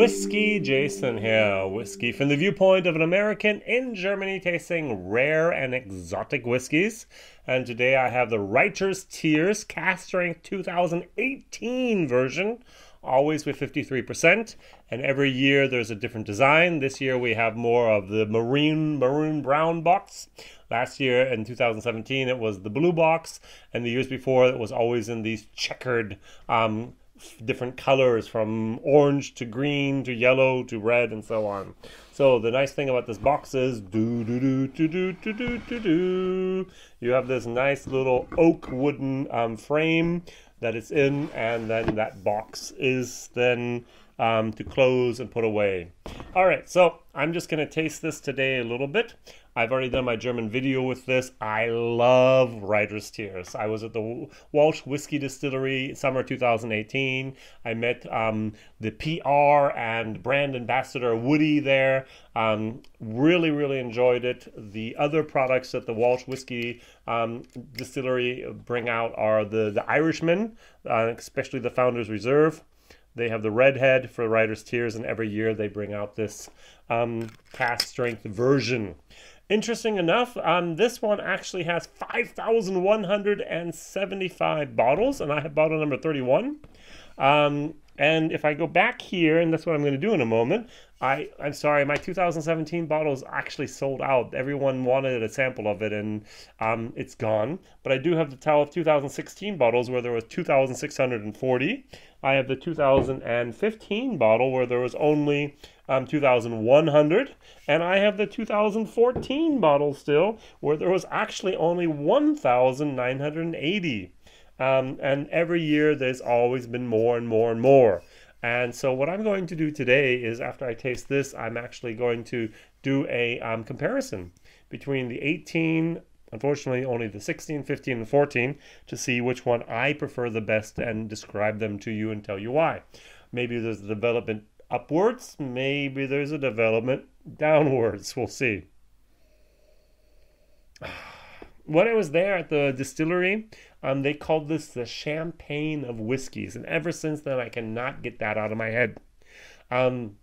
WhiskyJason here, whiskey from the viewpoint of an American in Germany tasting rare and exotic whiskeys. And today I have the Writers Tears Cask Strength 2018 version, always with 53%. And every year there's a different design. This year we have more of the maroon brown box. Last year in 2017 it was the blue box, and the years before it was always in these checkered different colors, from orange to green to yellow to red and so on. So the nice thing about this box is you have this nice little oak wooden frame that it's in, and then that box is then to close and put away. Alright, so I'm just going to taste this today a little bit. I've already done my German video with this. I love Writers Tears. I was at the Welsh Whiskey Distillery summer 2018. I met the PR and brand ambassador Woody there. Really enjoyed it. The other products that the Welsh Whiskey Distillery bring out are the Irishman, especially the Founder's Reserve. They have the Redhead for Writers Tears, and every year they bring out this cask strength version. Interesting enough, this one actually has 5,175 bottles, and I have bottle number 31. And if I go back here, and that's what I'm going to do in a moment, I'm sorry, my 2017 bottles actually sold out. Everyone wanted a sample of it, and it's gone. But I do have the 2016 bottles where there was 2,640. I have the 2015 bottle where there was only 2,100, and I have the 2014 bottle still where there was actually only 1,980. And every year there's always been more and more and more. And so what I'm going to do today is, after I taste this, I'm actually going to do a comparison between the 18, unfortunately only the 16, 15, and 14, to see which one I prefer the best and describe them to you and tell you why. Maybe there's a development upwards, maybe there's a development downwards. We'll see. When I was there at the distillery, they called this the champagne of whiskeys, and ever since then I cannot get that out of my head. Then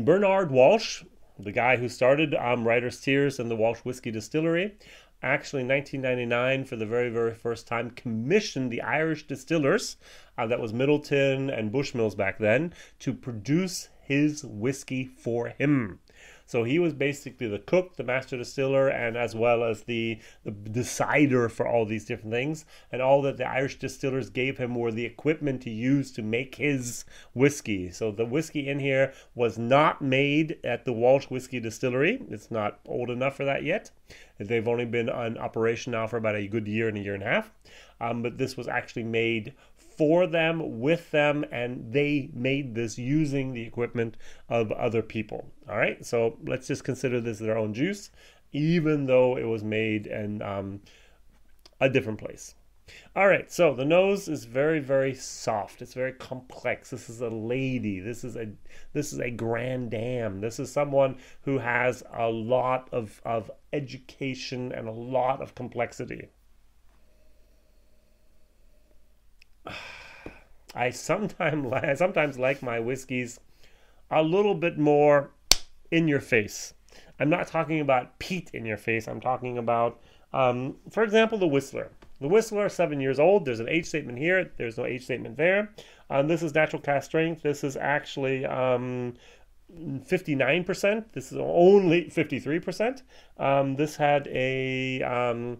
Bernard Walsh, the guy who started Writers Tears and the Walsh Whiskey Distillery, actually in 1999 for the very first time commissioned the Irish distillers, that was Middleton and Bushmills back then, to produce his whiskey for him. So he was basically the cook, the master distiller, and as well as the decider for all these different things. And all that the Irish distillers gave him were the equipment to use to make his whiskey. So the whiskey in here was not made at the Walsh Whiskey Distillery. It's not old enough for that yet. They've only been in operation now for about a good year and a half. But this was actually made for them, with them, and they made this using the equipment of other people. All right, so let's just consider this their own juice, even though it was made in a different place. All right, so the nose is very soft. It's very complex. This is a lady. This is a grand dame. This is someone who has a lot of education and a lot of complexity. I sometimes like my whiskeys a little bit more in your face. I'm not talking about peat in your face. I'm talking about, for example, the Whistler. The Whistler, 7 years old. There's an age statement here. There's no age statement there. This is natural cask strength. This is actually 59%. This is only 53%. This had a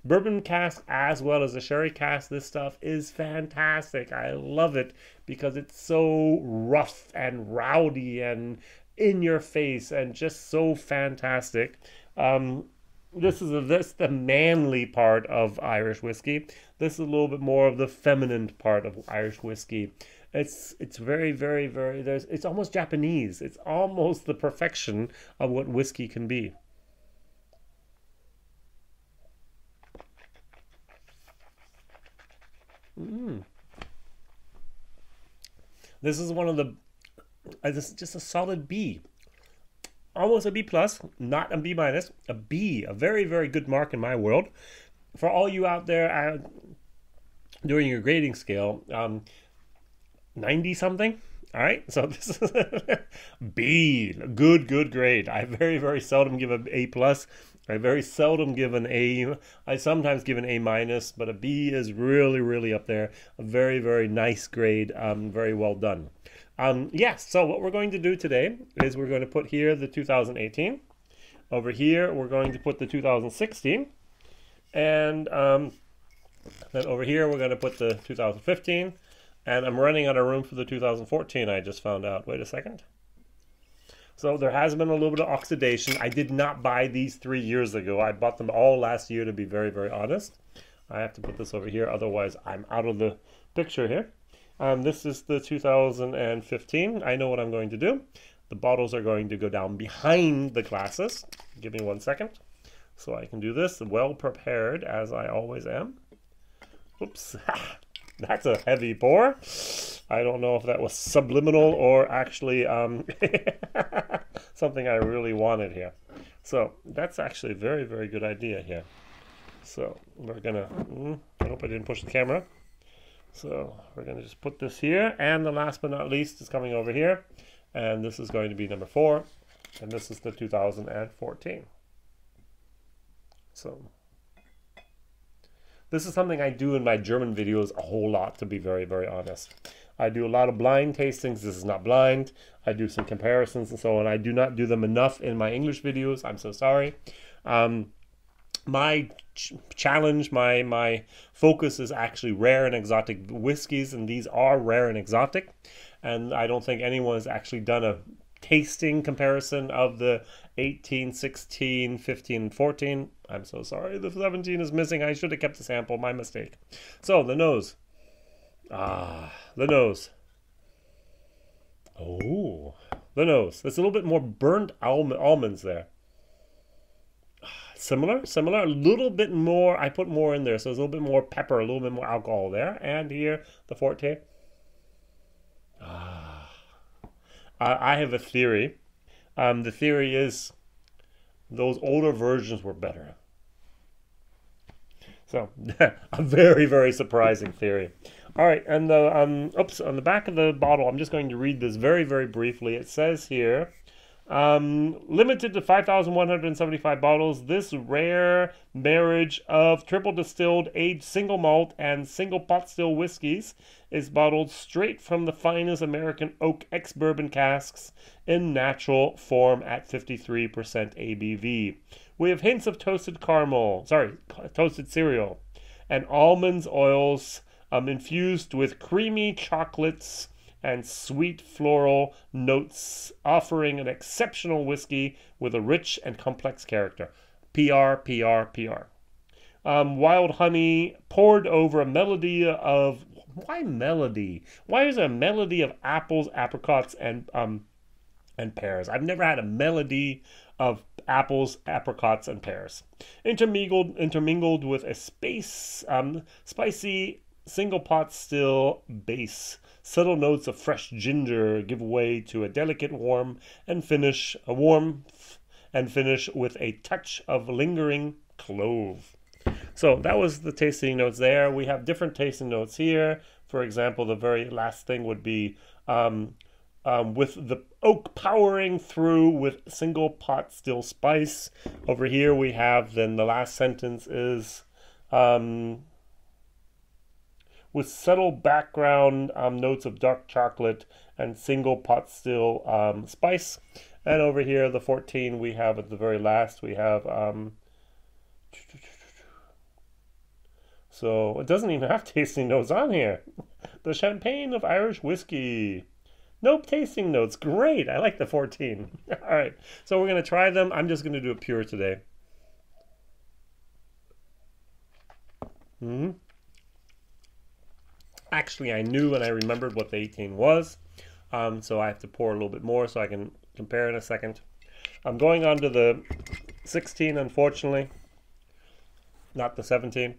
bourbon cask as well as a sherry cask. This stuff is fantastic. I love it because it's so rough and rowdy and in your face and just so fantastic. This is the manly part of Irish whiskey. This is a little bit more of the feminine part of Irish whiskey. It's very it's almost Japanese. It's almost the perfection of what whiskey can be. This is one of the, this is just a solid B. Almost a B plus, not a B minus, a B, a very good mark in my world. For all you out there doing your grading scale, 90 something, All right, so this is B, good grade. I very seldom give an A plus. I very seldom give an A. I sometimes give an A minus, but a B is really up there. A very nice grade. Very well done. Yes. So what we're going to do today is we're going to put here the 2018. Over here we're going to put the 2016, and then over here we're going to put the 2015. And I'm running out of room for the 2014, I just found out. Wait a second. So there has been a little bit of oxidation. I did not buy these 3 years ago. I bought them all last year, to be very honest. I have to put this over here, otherwise I'm out of the picture here. This is the 2015. I know what I'm going to do. The bottles are going to go down behind the glasses. Give me 1 second so I can do this well prepared, as I always am. Oops. That's a heavy pour. I don't know if that was subliminal or actually something I really wanted here. So that's actually a very good idea here. So we're gonna, I hope I didn't push the camera. So we're gonna just put this here, and the last but not least is coming over here. And this is going to be number 4, and this is the 2014. So this is something I do in my German videos a whole lot, to be very honest. I do a lot of blind tastings. This is not blind. I do some comparisons and so on. I do not do them enough in my English videos. I'm so sorry. My challenge, my focus is actually rare and exotic whiskeys, and these are rare and exotic. And I don't think anyone has actually done a tasting comparison of the 18, 16, 15, and 14. I'm so sorry. The 17 is missing. I should have kept the sample. My mistake. So, the nose. The nose. Oh, the nose. There's a little bit more burnt almonds there. Similar. A little bit more. I put more in there, so there's a little bit more pepper, a little bit more alcohol there. And here, the 14. I have a theory. The theory is those older versions were better. So, a very surprising theory. All right, and the on the back of the bottle, I'm just going to read this very briefly. It says here, limited to 5,175 bottles, this rare marriage of triple distilled, aged single malt and single pot still whiskeys is bottled straight from the finest American oak ex-bourbon casks in natural form at 53% ABV. We have hints of toasted cereal, and almonds oils infused with creamy chocolates and sweet floral notes, offering an exceptional whiskey with a rich and complex character. PR. Wild honey poured over a melody of... Why melody? Why is there a melody of apples, apricots, and pears? I've never had a melody of apples, apricots, and pears. Intermingled with a spicy single pot still base. Subtle notes of fresh ginger give way to a delicate warmth and finish with a touch of lingering clove. So that was the tasting notes there. We have different tasting notes here. For example, the very last thing would be with the oak powering through with single pot still spice. Over here we have, then the last sentence is with subtle background notes of dark chocolate and single pot still spice. And over here, the 14 we have at the very last, we have so it doesn't even have tasting notes on here. The champagne of Irish whiskey. No tasting notes. Great. I like the 14. All right. So we're going to try them. I'm just going to do it pure today. Actually, I knew and I remembered what the 18 was. So I have to pour a little bit more so I can compare in a second. I'm going on to the 16, unfortunately. Not the 17.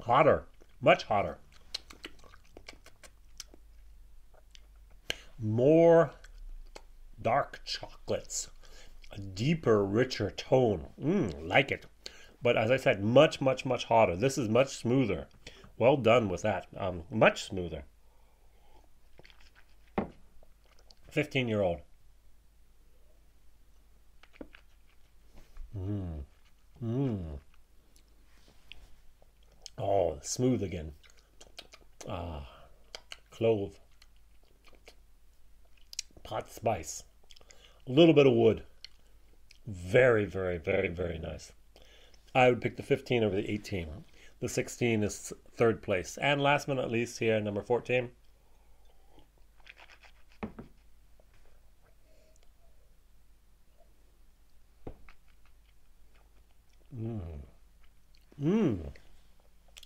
Hotter, much hotter. More dark chocolates, a deeper, richer tone. Like it. But as I said, much, much, much hotter. This is much smoother. Well done with that. Much smoother. 15-year-old. Oh, smooth again. Clove. Pot spice. A little bit of wood. Very, very, very, very nice. I would pick the 15 over the 18. The 16 is third place. And last but not least here, number 14.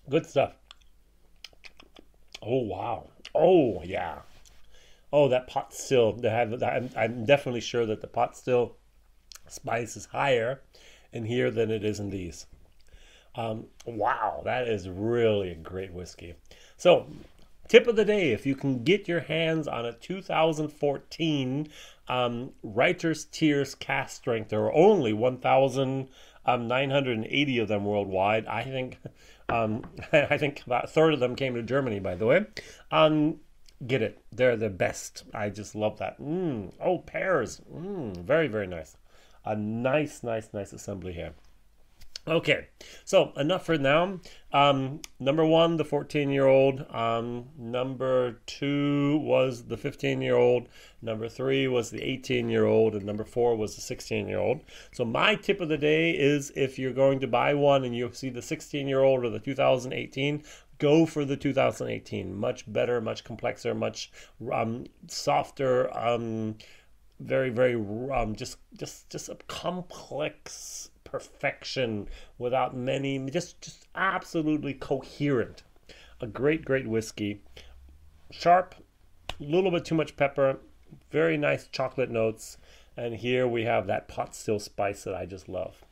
Good stuff. Oh, wow. Oh, yeah. Oh, that pot still. I'm definitely sure that the pot still spice is higher in here than it is in these. Wow, that is really a great whiskey. So, tip of the day, if you can get your hands on a 2014 Writers Tears Cask Strength, there are only 1,980 of them worldwide. I think I think about a third of them came to Germany, by the way. Get it. They're the best. I just love that. Oh, pears. Very, very nice. A nice, nice, nice assembly here. Okay, so enough for now. Number 1, the 14-year-old. Number 2 was the 15-year-old. Number 3 was the 18-year-old. And number 4 was the 16-year-old. So my tip of the day is, if you're going to buy one and you see the 16-year-old or the 2018, go for the 2018. Much better, much complexer, much softer, very, very just a complex perfection without many, just absolutely coherent. A great whiskey. Sharp, a little bit too much pepper, very nice chocolate notes, and here we have that pot still spice that I just love.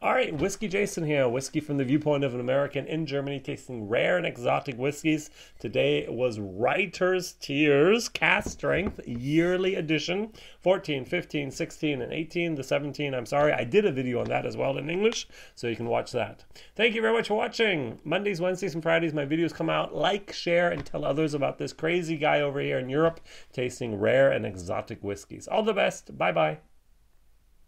All right, WhiskyJason here, whiskey from the viewpoint of an American in Germany, tasting rare and exotic whiskeys. Today was Writers Tears Cask Strength yearly edition, 14, 15, 16, and 18. The 17, I'm sorry, I did a video on that as well in English, so you can watch that. Thank you very much for watching. Mondays, Wednesdays, and Fridays, my videos come out. Like, share, and tell others about this crazy guy over here in Europe tasting rare and exotic whiskeys. All the best. Bye-bye.